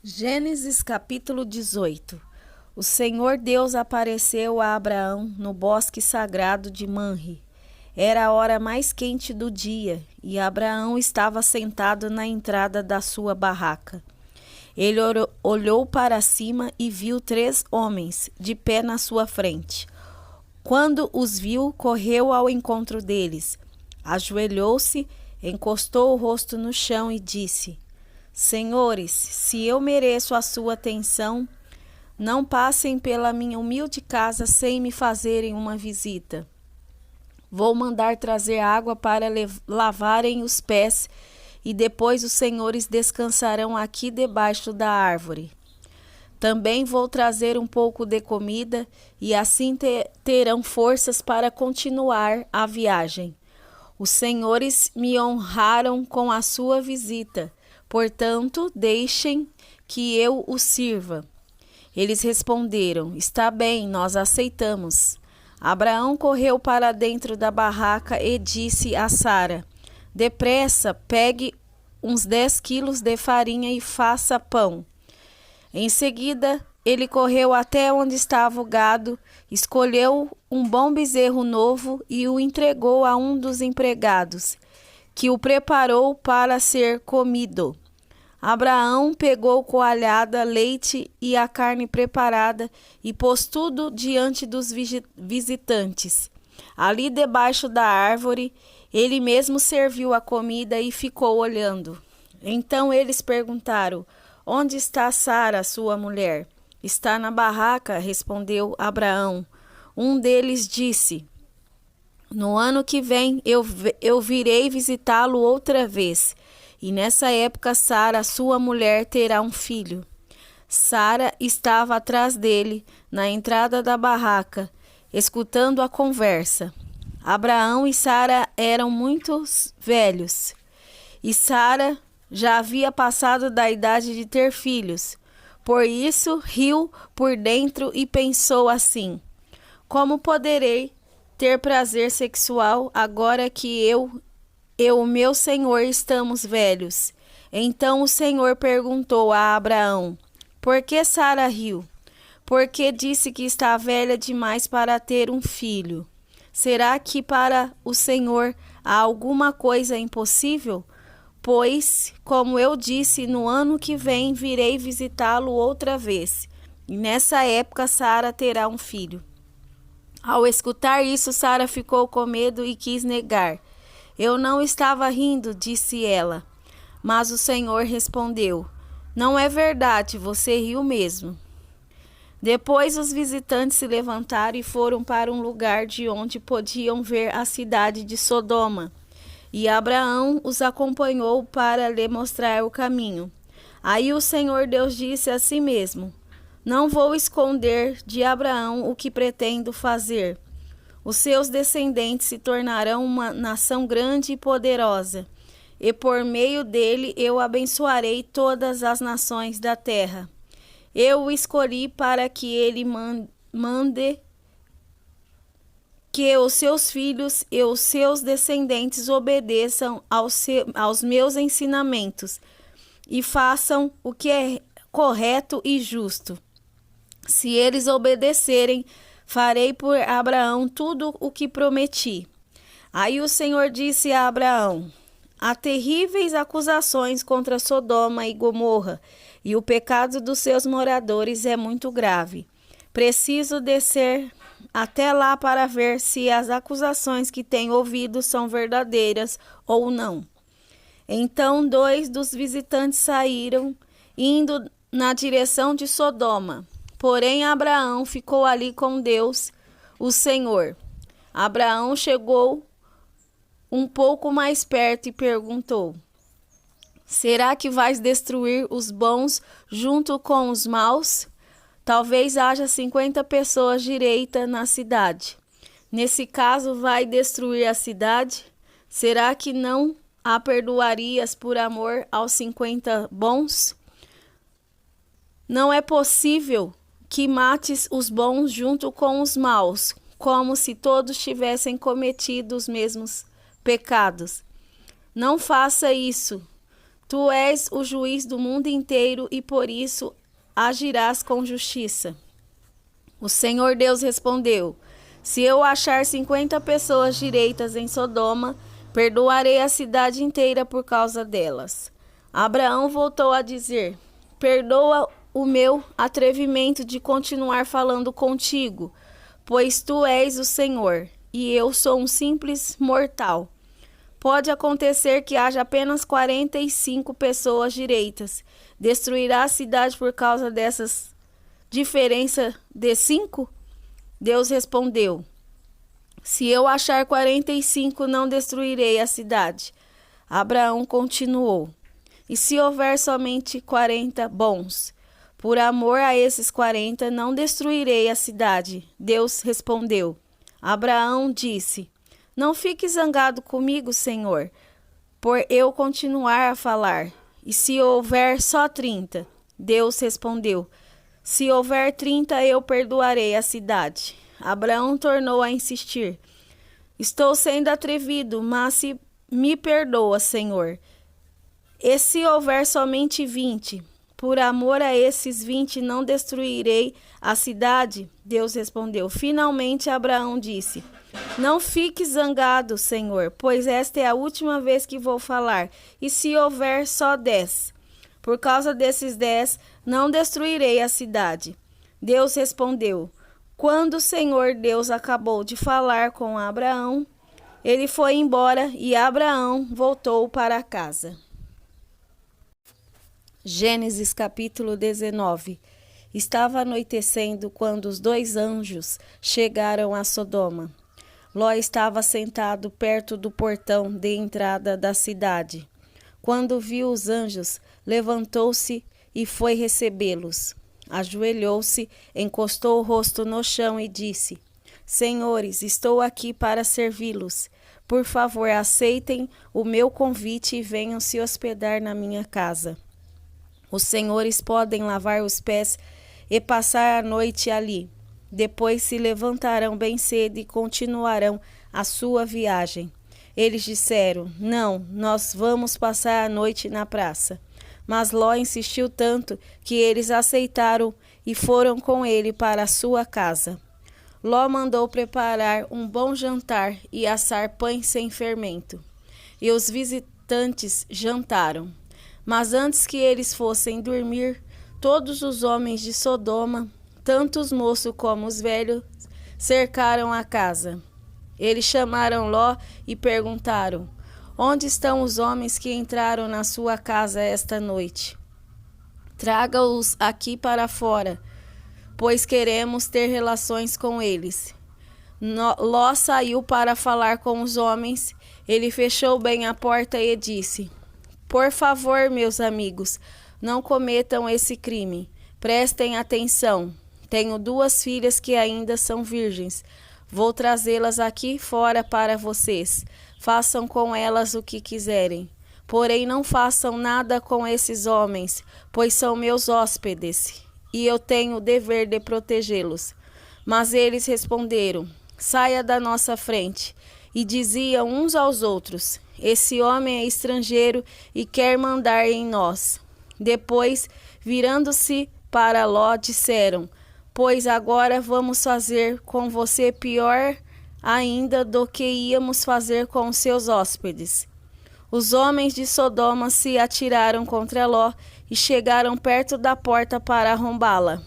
Gênesis capítulo 18. O Senhor Deus apareceu a Abraão no bosque sagrado de Manre. Era a hora mais quente do dia e Abraão estava sentado na entrada da sua barraca. Ele olhou para cima e viu 3 homens de pé na sua frente. Quando os viu, correu ao encontro deles, ajoelhou-se, encostou o rosto no chão e disse: Senhores, se eu mereço a sua atenção, não passem pela minha humilde casa sem me fazerem uma visita. Vou mandar trazer água para lavarem os pés e depois os senhores descansarão aqui debaixo da árvore. Também vou trazer um pouco de comida e assim terão forças para continuar a viagem. Os senhores me honraram com a sua visita, portanto, deixem que eu os sirva. Eles responderam: Está bem, nós aceitamos. Abraão correu para dentro da barraca e disse a Sara: Depressa, pegue uns 10 quilos de farinha e faça pão. Em seguida, ele correu até onde estava o gado, escolheu um bom bezerro novo e o entregou a um dos empregados, que o preparou para ser comido. Abraão pegou coalhada, leite e a carne preparada e pôs tudo diante dos visitantes. Ali debaixo da árvore, ele mesmo serviu a comida e ficou olhando. Então eles perguntaram: Onde está Sara, sua mulher? Está na barraca, respondeu Abraão. Um deles disse: No ano que vem eu virei visitá-lo outra vez. E nessa época Sara, sua mulher, terá um filho. Sara estava atrás dele, na entrada da barraca, escutando a conversa. Abraão e Sara eram muito velhos, e Sara já havia passado da idade de ter filhos. Por isso, riu por dentro e pensou assim: Como poderei ter prazer sexual agora que eu e meu senhor estamos velhos? Então o Senhor perguntou a Abraão: Por que Sara riu? Porque disse que está velha demais para ter um filho. Será que para o Senhor há alguma coisa impossível? Pois, como eu disse, no ano que vem virei visitá-lo outra vez. E nessa época Sara terá um filho. Ao escutar isso, Sara ficou com medo e quis negar. Eu não estava rindo, disse ela. Mas o Senhor respondeu: Não é verdade, você riu mesmo. Depois os visitantes se levantaram e foram para um lugar de onde podiam ver a cidade de Sodoma. E Abraão os acompanhou para lhe mostrar o caminho. Aí o Senhor Deus disse a si mesmo: Não vou esconder de Abraão o que pretendo fazer. Os seus descendentes se tornarão uma nação grande e poderosa, e por meio dele eu abençoarei todas as nações da terra. Eu o escolhi para que ele mande que os seus filhos e os seus descendentes obedeçam aos meus ensinamentos e façam o que é correto e justo. Se eles obedecerem, farei por Abraão tudo o que prometi. Aí o Senhor disse a Abraão: Há terríveis acusações contra Sodoma e Gomorra, e o pecado dos seus moradores é muito grave. Preciso descer até lá para ver se as acusações que tenho ouvido são verdadeiras ou não. Então 2 dos visitantes saíram, indo na direção de Sodoma. Porém Abraão ficou ali com Deus, o Senhor. Abraão chegou um pouco mais perto e perguntou: Será que vais destruir os bons junto com os maus? Talvez haja 50 pessoas direitas na cidade. Nesse caso, vai destruir a cidade? Será que não a perdoarias por amor aos 50 bons? Não é possível que mates os bons junto com os maus, como se todos tivessem cometido os mesmos pecados. Não faça isso. Tu és o juiz do mundo inteiro e por isso agirás com justiça. O Senhor Deus respondeu: Se eu achar 50 pessoas direitas em Sodoma, perdoarei a cidade inteira por causa delas. Abraão voltou a dizer: Perdoa o meu atrevimento de continuar falando contigo, pois tu és o Senhor, e eu sou um simples mortal. Pode acontecer que haja apenas 45 pessoas direitas. Destruirá a cidade por causa dessas diferença de 5? Deus respondeu: Se eu achar 45, não destruirei a cidade. Abraão continuou: E se houver somente 40 bons? Por amor a esses 40, não destruirei a cidade. Deus respondeu. Abraão disse: Não fique zangado comigo, Senhor, por eu continuar a falar. E se houver só 30? Deus respondeu: Se houver 30, eu perdoarei a cidade. Abraão tornou a insistir: Estou sendo atrevido, mas se me perdoa, Senhor. E se houver somente 20? Por amor a esses 20, não destruirei a cidade? Deus respondeu. Finalmente, Abraão disse: Não fique zangado, Senhor, pois esta é a última vez que vou falar. E se houver só 10? Por causa desses 10, não destruirei a cidade. Deus respondeu. Quando o Senhor Deus acabou de falar com Abraão, ele foi embora e Abraão voltou para casa. Gênesis capítulo 19. Estava anoitecendo quando os 2 anjos chegaram a Sodoma. Ló estava sentado perto do portão de entrada da cidade. Quando viu os anjos, levantou-se e foi recebê-los. Ajoelhou-se, encostou o rosto no chão e disse: Senhores, estou aqui para servi-los. Por favor, aceitem o meu convite e venham se hospedar na minha casa. Os senhores podem lavar os pés e passar a noite ali. Depois se levantarão bem cedo e continuarão a sua viagem. Eles disseram: Não, nós vamos passar a noite na praça. Mas Ló insistiu tanto que eles aceitaram e foram com ele para a sua casa. Ló mandou preparar um bom jantar e assar pães sem fermento. E os visitantes jantaram. Mas antes que eles fossem dormir, todos os homens de Sodoma, tanto os moços como os velhos, cercaram a casa. Eles chamaram Ló e perguntaram: Onde estão os homens que entraram na sua casa esta noite? Traga-os aqui para fora, pois queremos ter relações com eles. Ló saiu para falar com os homens. Ele fechou bem a porta e disse: Por favor, meus amigos, não cometam esse crime. Prestem atenção. Tenho 2 filhas que ainda são virgens. Vou trazê-las aqui fora para vocês. Façam com elas o que quiserem. Porém, não façam nada com esses homens, pois são meus hóspedes, e eu tenho o dever de protegê-los. Mas eles responderam: Saia da nossa frente. E diziam uns aos outros: Esse homem é estrangeiro e quer mandar em nós. Depois, virando-se para Ló, disseram: Pois agora vamos fazer com você pior ainda do que íamos fazer com os seus hóspedes. Os homens de Sodoma se atiraram contra Ló e chegaram perto da porta para arrombá-la.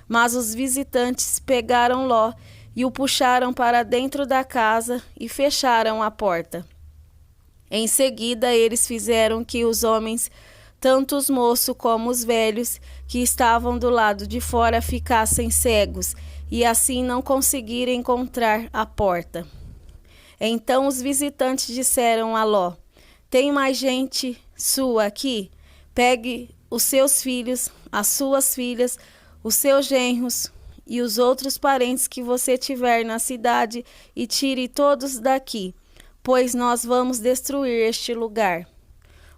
Mas os visitantes pegaram Ló e o puxaram para dentro da casa e fecharam a porta. Em seguida, eles fizeram que os homens, tanto os moços como os velhos, que estavam do lado de fora, ficassem cegos e assim não conseguiram encontrar a porta. Então os visitantes disseram a Ló: Tem mais gente sua aqui? Pegue os seus filhos, as suas filhas, os seus genros e os outros parentes que você tiver na cidade e tire todos daqui, pois nós vamos destruir este lugar.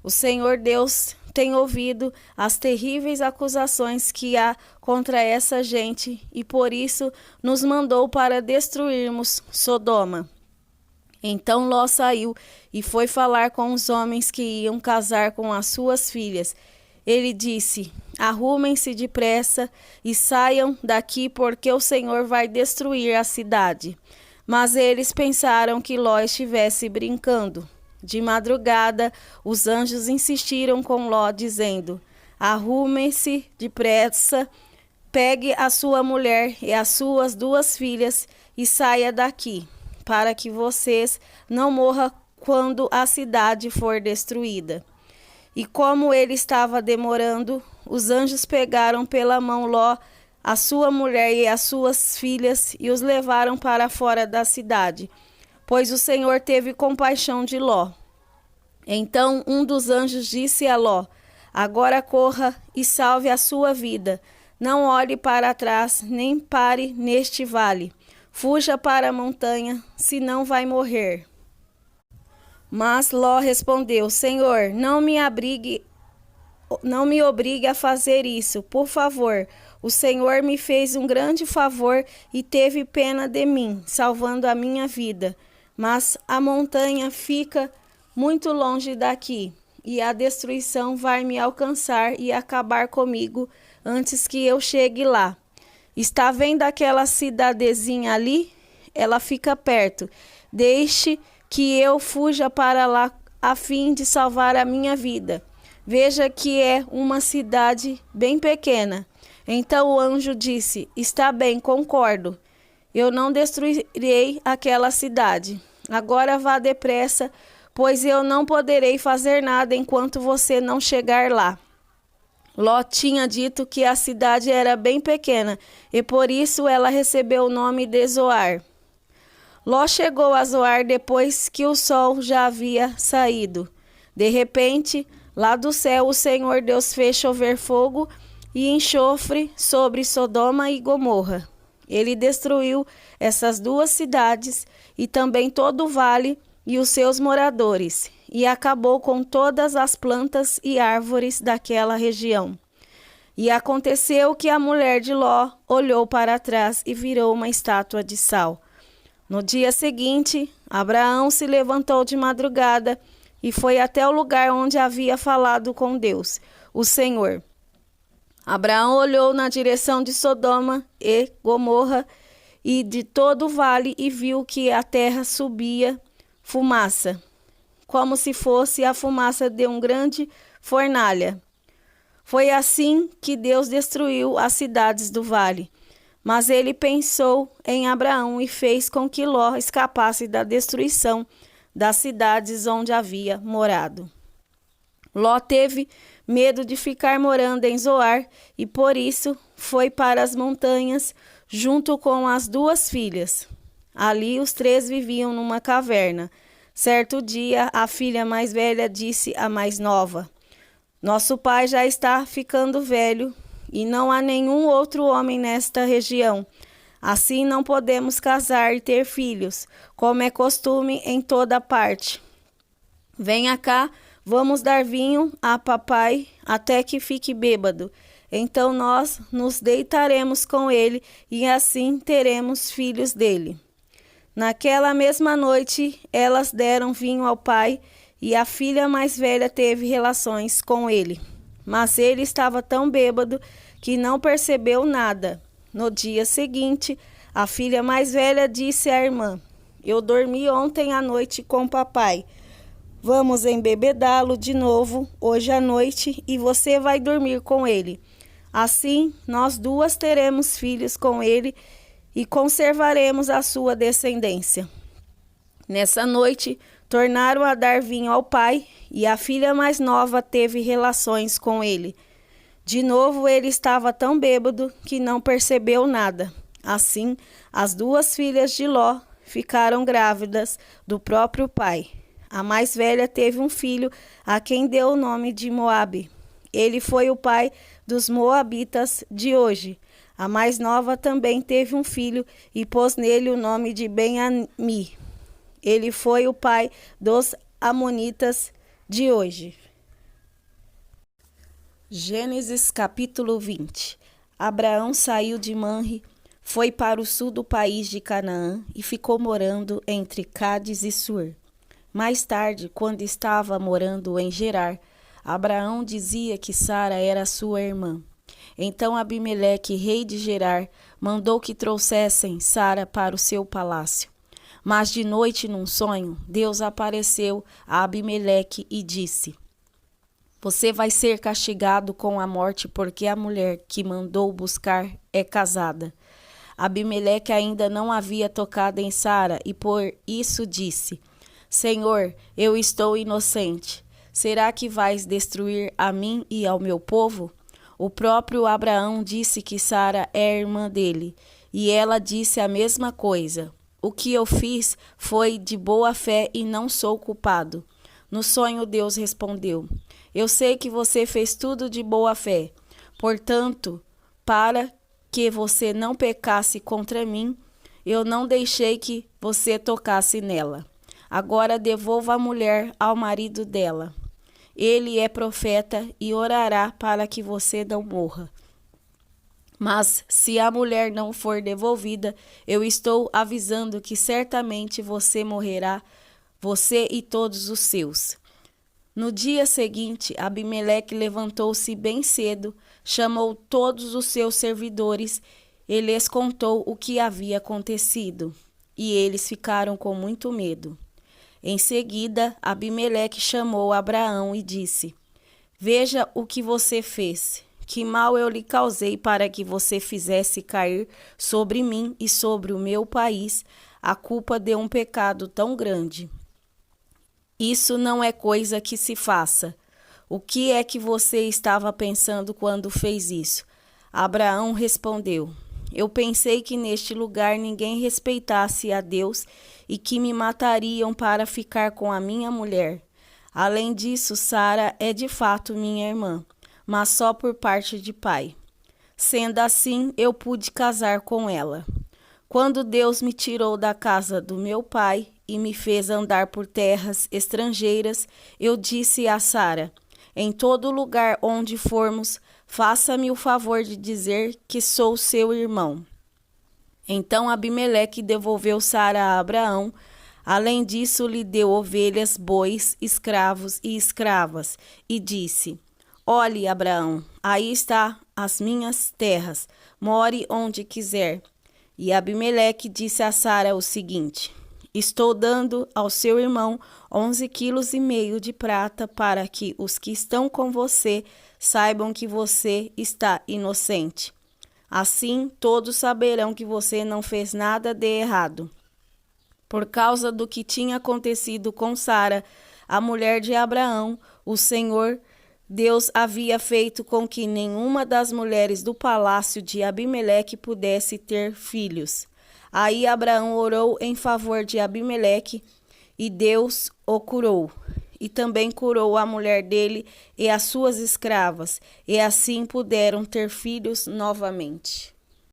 O Senhor Deus tem ouvido as terríveis acusações que há contra essa gente e por isso nos mandou para destruirmos Sodoma. Então Ló saiu e foi falar com os homens que iam casar com as suas filhas. Ele disse: arrumem-se depressa e saiam daqui, porque o Senhor vai destruir a cidade. Mas eles pensaram que Ló estivesse brincando. De madrugada, os anjos insistiram com Ló, dizendo: arrume-se depressa, pegue a sua mulher e as suas 2 filhas e saia daqui, para que vocês não morram quando a cidade for destruída. E como ele estava demorando, os anjos pegaram pela mão Ló, a sua mulher e as suas filhas, e os levaram para fora da cidade, pois o Senhor teve compaixão de Ló. Então um dos anjos disse a Ló: agora corra e salve a sua vida. Não olhe para trás, nem pare neste vale. Fuja para a montanha, senão vai morrer. Mas Ló respondeu: Senhor, não me obrigue a fazer isso, por favor. O Senhor me fez um grande favor e teve pena de mim, salvando a minha vida. Mas a montanha fica muito longe daqui, e a destruição vai me alcançar e acabar comigo antes que eu chegue lá. Está vendo aquela cidadezinha ali? Ela fica perto. Deixe que eu fuja para lá a fim de salvar a minha vida. Veja que é uma cidade bem pequena. Então o anjo disse: está bem, concordo. Eu não destruirei aquela cidade. Agora vá depressa, pois eu não poderei fazer nada enquanto você não chegar lá. Ló tinha dito que a cidade era bem pequena, e por isso ela recebeu o nome de Zoar. Ló chegou a Zoar depois que o sol já havia saído. De repente, lá do céu, o Senhor Deus fez chover fogo e enxofre sobre Sodoma e Gomorra. Ele destruiu essas 2 cidades e também todo o vale e os seus moradores, e acabou com todas as plantas e árvores daquela região. E aconteceu que a mulher de Ló olhou para trás e virou uma estátua de sal. No dia seguinte, Abraão se levantou de madrugada e foi até o lugar onde havia falado com Deus, o Senhor. Abraão olhou na direção de Sodoma e Gomorra e de todo o vale e viu que a terra subia fumaça, como se fosse a fumaça de uma grande fornalha. Foi assim que Deus destruiu as cidades do vale. Mas ele pensou em Abraão e fez com que Ló escapasse da destruição das cidades onde havia morado. Ló teve medo de ficar morando em Zoar e por isso foi para as montanhas junto com as 2 filhas. Ali os 3 viviam numa caverna. Certo dia, a filha mais velha disse à mais nova: nosso pai já está ficando velho e não há nenhum outro homem nesta região. Assim não podemos casar e ter filhos, como é costume em toda parte. Venha cá, vamos dar vinho a papai até que fique bêbado. Então nós nos deitaremos com ele e assim teremos filhos dele. Naquela mesma noite, elas deram vinho ao pai e a filha mais velha teve relações com ele. Mas ele estava tão bêbado que não percebeu nada. No dia seguinte, a filha mais velha disse à irmã: eu dormi ontem à noite com o papai. Vamos embebedá-lo de novo hoje à noite e você vai dormir com ele. Assim, nós 2 teremos filhos com ele e conservaremos a sua descendência. Nessa noite, tornaram a dar vinho ao pai e a filha mais nova teve relações com ele. De novo, ele estava tão bêbado que não percebeu nada. Assim, as 2 filhas de Ló ficaram grávidas do próprio pai. A mais velha teve um filho a quem deu o nome de Moabe. Ele foi o pai dos moabitas de hoje. A mais nova também teve um filho e pôs nele o nome de Ben-Ami. Ele foi o pai dos amonitas de hoje. Gênesis capítulo 20. Abraão saiu de Manre, foi para o sul do país de Canaã e ficou morando entre Cádiz e Sur. Mais tarde, quando estava morando em Gerar, Abraão dizia que Sara era sua irmã. Então Abimeleque, rei de Gerar, mandou que trouxessem Sara para o seu palácio. Mas de noite, num sonho, Deus apareceu a Abimeleque e disse: Você vai ser castigado com a morte, porque a mulher que mandou buscar é casada. Abimeleque ainda não havia tocado em Sara e por isso disse: Senhor, eu estou inocente. Será que vais destruir a mim e ao meu povo? O próprio Abraão disse que Sara é irmã dele, e ela disse a mesma coisa. O que eu fiz foi de boa fé e não sou culpado. No sonho Deus respondeu: Eu sei que você fez tudo de boa fé. Portanto, para que você não pecasse contra mim, eu não deixei que você tocasse nela. Agora devolva a mulher ao marido dela. Ele é profeta e orará para que você não morra. Mas se a mulher não for devolvida, eu estou avisando que certamente você morrerá, você e todos os seus. No dia seguinte, Abimeleque levantou-se bem cedo, chamou todos os seus servidores e lhes contou o que havia acontecido. E eles ficaram com muito medo. Em seguida, Abimeleque chamou Abraão e disse: Veja o que você fez. Que mal eu lhe causei para que você fizesse cair sobre mim e sobre o meu país a culpa de um pecado tão grande. Isso não é coisa que se faça. O que é que você estava pensando quando fez isso? Abraão respondeu: Eu pensei que neste lugar ninguém respeitasse a Deus e que me matariam para ficar com a minha mulher. Além disso, Sara é de fato minha irmã, mas só por parte de pai. Sendo assim, eu pude casar com ela. Quando Deus me tirou da casa do meu pai e me fez andar por terras estrangeiras, eu disse a Sara: Em todo lugar onde formos, faça-me o favor de dizer que sou seu irmão. Então Abimeleque devolveu Sara a Abraão. Além disso, lhe deu ovelhas, bois, escravos e escravas, e disse: Olhe, Abraão, aí está as minhas terras, more onde quiser. E Abimeleque disse a Sara o seguinte: Estou dando ao seu irmão 11,5 quilos de prata para que os que estão com você saibam que você está inocente. Assim, todos saberão que você não fez nada de errado. Por causa do que tinha acontecido com Sara, a mulher de Abraão, o Senhor Deus havia feito com que nenhuma das mulheres do palácio de Abimeleque pudesse ter filhos. Aí Abraão orou em favor de Abimeleque e Deus o curou. E também curou a mulher dele e as suas escravas, e assim puderam ter filhos novamente.